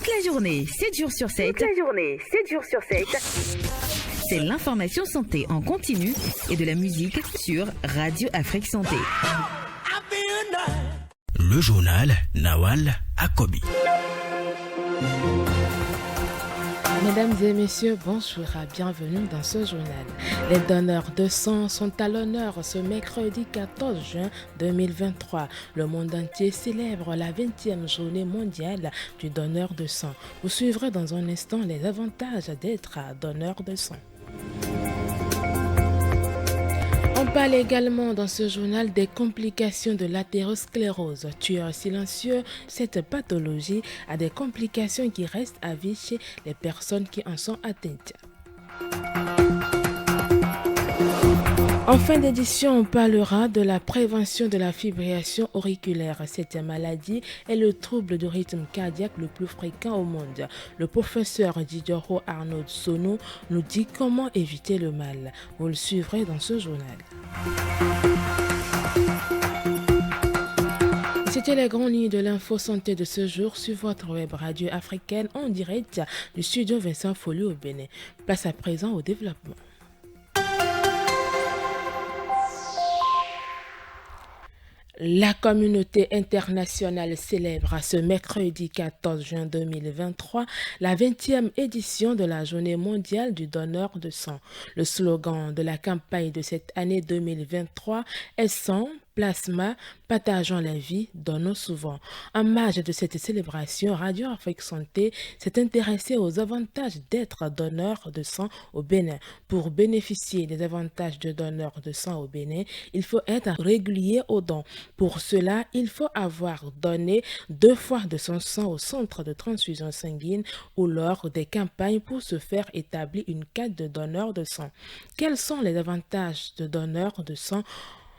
Toute la journée, 7 jours sur 7. C'est l'information santé en continu et de la musique sur Radio Afrique Santé. Le journal Nawal Akobi. Mesdames et messieurs, bonjour et bienvenue dans ce journal. Les donneurs de sang sont à l'honneur ce mercredi 14 juin 2023. Le monde entier célèbre la 20e journée mondiale du donneur de sang. Vous suivrez dans un instant les avantages d'être donneur de sang. On parle également dans ce journal des complications de l'athérosclérose. Tueur silencieux, cette pathologie a des complications qui restent à vie chez les personnes qui en sont atteintes. En fin d'édition, on parlera de la prévention de la fibrillation auriculaire. Cette maladie est le trouble de rythme cardiaque le plus fréquent au monde. Le professeur Didoro Arnaud Sono nous dit comment éviter le mal. Vous le suivrez dans ce journal. C'était les grandes lignes de l'info santé de ce jour sur votre web radio africaine en direct du studio Vincent Folly au Bénin. Place à présent au développement. La communauté internationale célèbre ce mercredi 14 juin 2023 la 20e édition de la Journée mondiale du donneur de sang. Le slogan de la campagne de cette année 2023 est sang, plasma, partageons la vie, donnons souvent. En marge de cette célébration, Radio Afrique Santé s'est intéressée aux avantages d'être donneur de sang au Bénin. Pour bénéficier des avantages de donneur de sang au Bénin, il faut être régulier aux dons. Pour cela, il faut avoir donné 2 fois de son sang au centre de transfusion sanguine ou lors des campagnes pour se faire établir une carte de donneur de sang. Quels sont les avantages de donneur de sang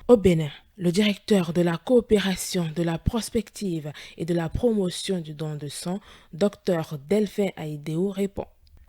au Bénin? Le directeur de la coopération, de la prospective et de la promotion du don de sang, Dr Delphin Aïdéou, répond.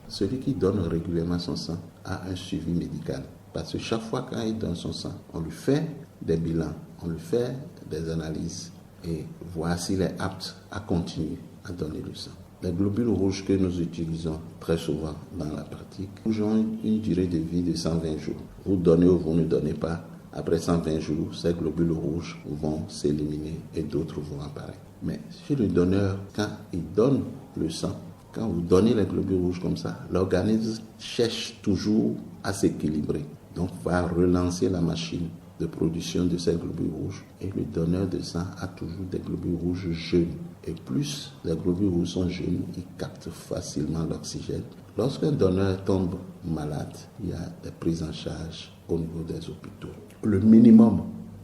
Celui qui donne régulièrement son sang a un suivi médical. Parce que chaque fois qu'il donne son sang, on lui fait des bilans, on lui fait des analyses et voir s'il est apte à continuer à donner le sang. Les globules rouges que nous utilisons très souvent dans la pratique ont une durée de vie de 120 jours. Vous donnez ou vous ne donnez pas. Après 120 jours, ces globules rouges vont s'éliminer et d'autres vont apparaître. Mais chez le donneur, quand il donne le sang, quand vous donnez les globules rouges comme ça, l'organisme cherche toujours à s'équilibrer. Donc, va relancer la machine de production de ces globules rouges. Et le donneur de sang a toujours des globules rouges jeunes. Et plus les globules rouges sont jeunes, ils captent facilement l'oxygène. Lorsqu'un donneur tombe malade, il y a des prises en charge au niveau des hôpitaux. Le minimum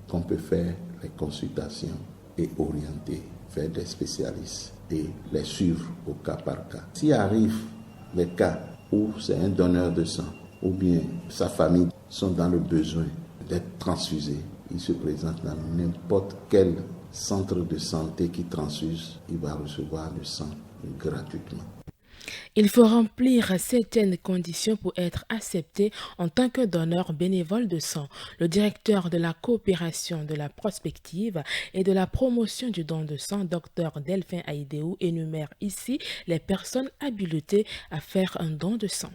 qu'on peut faire, les consultations et orienter vers des spécialistes et les suivre au cas par cas. S'il arrive les cas où c'est un donneur de sang ou bien sa famille sont dans le besoin d'être transfusés, il se présente dans n'importe quel centre de santé qui transfuse, il va recevoir le sang gratuitement. Il faut remplir certaines conditions pour être accepté en tant que donneur bénévole de sang. Le directeur de la coopération, de la prospective et de la promotion du don de sang, Dr Delphin Aïdéou, énumère ici les personnes habilitées à faire un don de sang.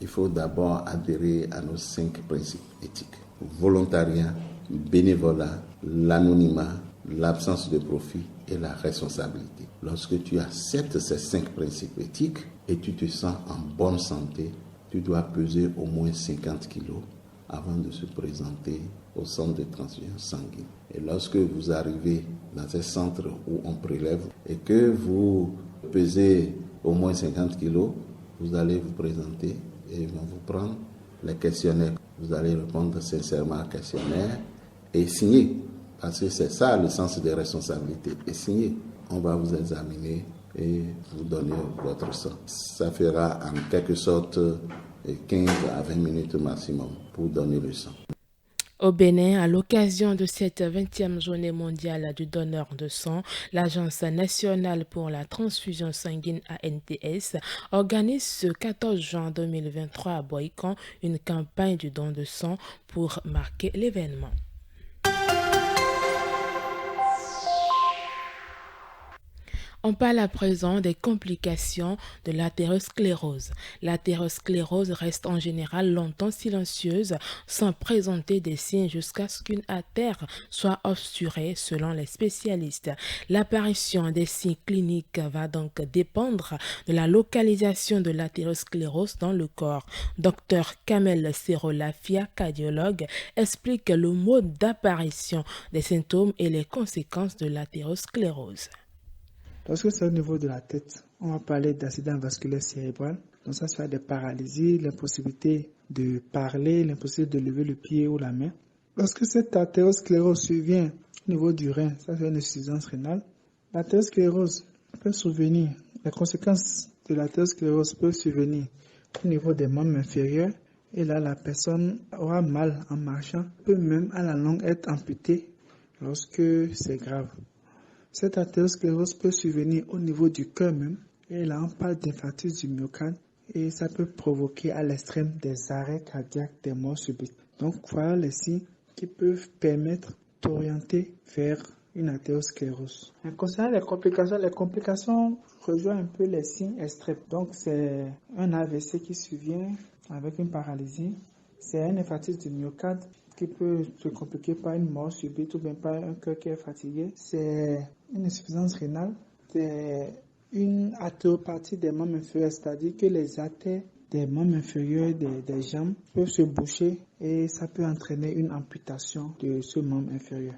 Il faut d'abord adhérer à nos 5 principes éthiques. Volontariat, bénévolat, l'anonymat, l'absence de profit et la responsabilité. Lorsque tu acceptes ces 5 principes éthiques et tu te sens en bonne santé, tu dois peser au moins 50 kilos avant de se présenter au centre de transfusion sanguine. Et lorsque vous arrivez dans ces centres où on prélève et que vous pesez au moins 50 kilos, vous allez vous présenter et ils vont vous prendre les questionnaires. Vous allez répondre sincèrement au questionnaire et signer. Parce que c'est ça le sens des responsabilités. Et signer, on va vous examiner et vous donner votre sang. Ça fera en quelque sorte 15 à 20 minutes maximum pour donner le sang. Au Bénin, à l'occasion de cette 20e journée mondiale du donneur de sang, l'Agence nationale pour la transfusion sanguine ANTS organise ce 14 juin 2023 à Boïkan une campagne du don de sang pour marquer l'événement. On parle à présent des complications de l'athérosclérose. L'athérosclérose reste en général longtemps silencieuse sans présenter des signes jusqu'à ce qu'une artère soit obturée selon les spécialistes. L'apparition des signes cliniques va donc dépendre de la localisation de l'athérosclérose dans le corps. Dr Kamel Serolafia, cardiologue, explique le mode d'apparition des symptômes et les conséquences de l'athérosclérose. Lorsque c'est au niveau de la tête, on va parler d'accident vasculaire cérébral. Donc ça se fait des paralysies, l'impossibilité de parler, l'impossibilité de lever le pied ou la main. Lorsque cette athérosclérose survient au niveau du rein, ça fait une insuffisance rénale. L'athérosclérose peut survenir, les conséquences de l'athérosclérose peuvent survenir au niveau des membres inférieurs. Et là, la personne aura mal en marchant, peut même à la longue être amputée lorsque c'est grave. Cette athérosclérose peut survenir au niveau du cœur même. Et là, on parle d'infarctus du myocarde. Et ça peut provoquer à l'extrême des arrêts cardiaques, des morts subites. Donc, voilà les signes qui peuvent permettre d'orienter vers une athérosclérose. Concernant les complications rejoignent un peu les signes extrêmes. Donc, c'est un AVC qui survient avec une paralysie. C'est un infarctus du myocarde qui peut se compliquer par une mort subite ou bien par un cœur qui est fatigué. C'est une insuffisance rénale. C'est une artériopathie des membres inférieurs, c'est-à-dire que les artères des membres inférieurs des jambes peuvent se boucher et ça peut entraîner une amputation de ce membre inférieur.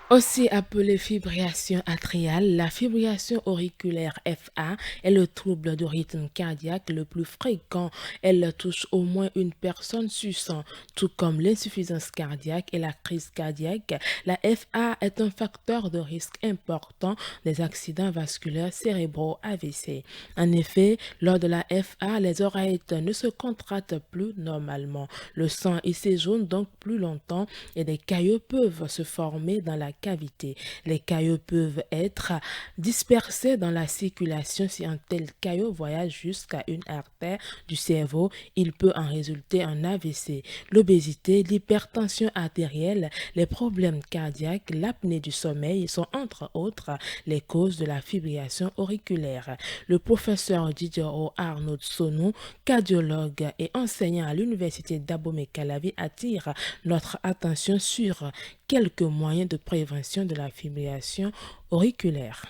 Aussi appelée fibrillation atriale, la fibrillation auriculaire FA est le trouble du rythme cardiaque le plus fréquent. Elle touche au moins une personne sur 100, tout comme l'insuffisance cardiaque et la crise cardiaque. La FA est un facteur de risque important des accidents vasculaires cérébraux AVC. En effet, lors de la FA, les oreillettes ne se contractent plus normalement. Le sang y séjourne donc plus longtemps et des caillots peuvent se former dans la cavité. Les caillots peuvent être dispersés dans la circulation. Si un tel caillot voyage jusqu'à une artère du cerveau, il peut en résulter un AVC. L'obésité, l'hypertension artérielle, les problèmes cardiaques, l'apnée du sommeil sont entre autres les causes de la fibrillation auriculaire. Le professeur Diderot Arnaud Sonou, cardiologue et enseignant à l'université d'Abomey-Calavi, attire notre attention sur quelques moyens de prévention de la fibrillation auriculaire.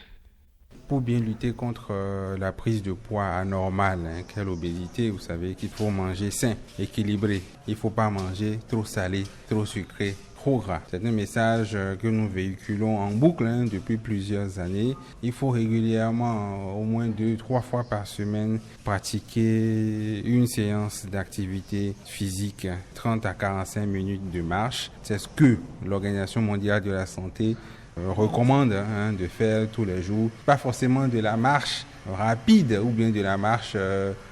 Pour bien lutter contre la prise de poids anormale, qu'est l'obésité, vous savez qu'il faut manger sain, équilibré. Il ne faut pas manger trop salé, trop sucré, trop gras. C'est un message que nous véhiculons en boucle depuis plusieurs années. Il faut régulièrement, au moins 2-3 fois par semaine, pratiquer une séance d'activité physique, 30 à 45 minutes de marche. C'est ce que l'Organisation mondiale de la santé recommande de faire tous les jours. Pas forcément de la marche rapide ou bien de la marche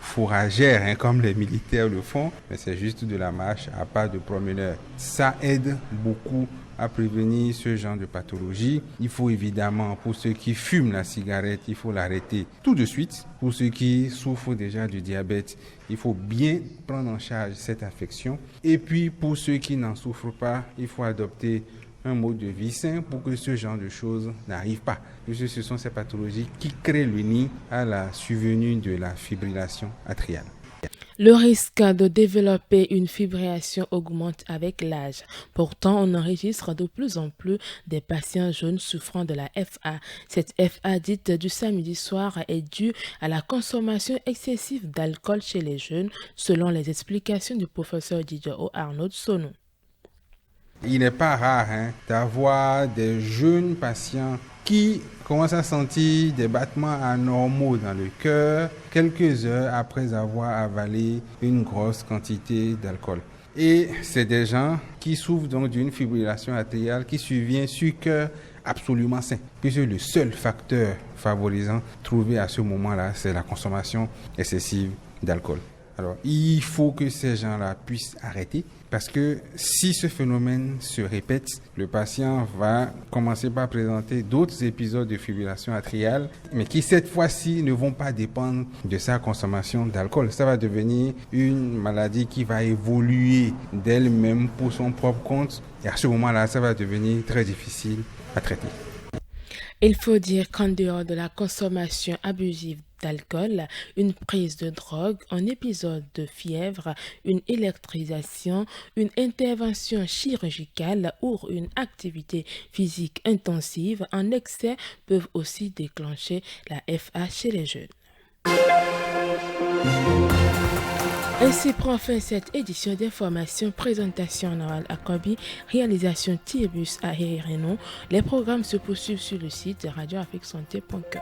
fourragère comme les militaires le font, mais c'est juste de la marche à pas de promeneur. Ça aide beaucoup à prévenir ce genre de pathologie. Il faut évidemment, pour ceux qui fument la cigarette, il faut l'arrêter tout de suite. Pour ceux qui souffrent déjà du diabète, il faut bien prendre en charge cette affection. Et puis pour ceux qui n'en souffrent pas, il faut adopter un mode de vie sain pour que ce genre de choses n'arrive pas. Puisque ce sont ces pathologies qui créent le nid à la survenue de la fibrillation atriale. Le risque de développer une fibrillation augmente avec l'âge. Pourtant, on enregistre de plus en plus des patients jeunes souffrant de la FA. Cette FA dite du samedi soir est due à la consommation excessive d'alcool chez les jeunes, selon les explications du professeur Diderot Arnaud Sonou. Il n'est pas rare d'avoir des jeunes patients qui commencent à sentir des battements anormaux dans le cœur quelques heures après avoir avalé une grosse quantité d'alcool. Et c'est des gens qui souffrent donc d'une fibrillation atriale qui survient sur cœur absolument sain. Puisque le seul facteur favorisant trouvé à ce moment-là, c'est la consommation excessive d'alcool. Alors, il faut que ces gens-là puissent arrêter parce que si ce phénomène se répète, le patient va commencer par présenter d'autres épisodes de fibrillation atriale, mais qui cette fois-ci ne vont pas dépendre de sa consommation d'alcool. Ça va devenir une maladie qui va évoluer d'elle-même pour son propre compte et à ce moment-là, ça va devenir très difficile à traiter. Il faut dire qu'en dehors de la consommation abusive d'alcool, une prise de drogue, un épisode de fièvre, une électrisation, une intervention chirurgicale ou une activité physique intensive en excès peuvent aussi déclencher la FA chez les jeunes. Ainsi prend fin cette édition d'information, présentation Nawal Akobi, réalisation Tibus à Renon. Les programmes se poursuivent sur le site radioafriquesanté.com.